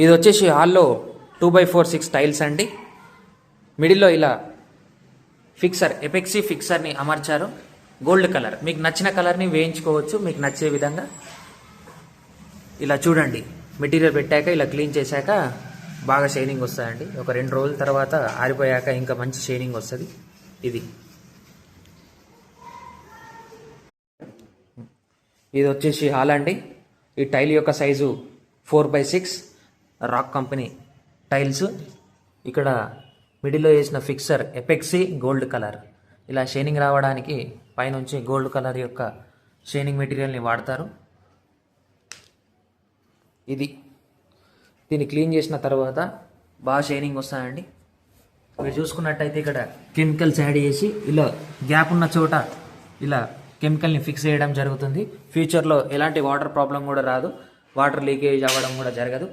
ఇది వచ్చేసి హాల్లో 2x4 టైల్స్ అండి. మిడిల్లో ఇలా ఫిక్సర్ ఎపెక్సీ ఫిక్సర్ని అమర్చారు. గోల్డ్ కలర్, మీకు నచ్చిన కలర్ని వేయించుకోవచ్చు మీకు నచ్చే విధంగా. ఇలా చూడండి, మెటీరియల్ పెట్టాక ఇలా క్లీన్ చేశాక బాగా షైనింగ్ వస్తుందండి. ఒక 2 రోజుల తర్వాత ఆరిపోయాక ఇంకా మంచి షైనింగ్ వస్తుంది. ఇది వచ్చేసి హాల్ అండి. ఈ టైల్ యొక్క size 4x6 rock company tiles. ఇక్కడ మిడిల్లో వేసిన ఫిక్సర్ ఎపెక్సీ గోల్డ్ కలర్. ఇలా షైనింగ్ రావడానికి పైనుంచి గోల్డ్ కలర్ యొక్క షైనింగ్ మెటీరియల్ని వాడతారు. దీన్ని క్లీన్ చేసిన తర్వాత బాగా షైనింగ్ వస్తాయండి. మీరు చూసుకున్నట్టయితే ఇక్కడ కెమికల్స్ యాడ్ చేసి ఇలా గ్యాప్ ఉన్న చోట ఇలా కెమికల్ని ఫిక్స్ చేయడం జరుగుతుంది. ఫ్యూచర్లో ఎలాంటి వాటర్ ప్రాబ్లం కూడా రాదు, వాటర్ లీకేజ్ అవ్వడం కూడా జరగదు.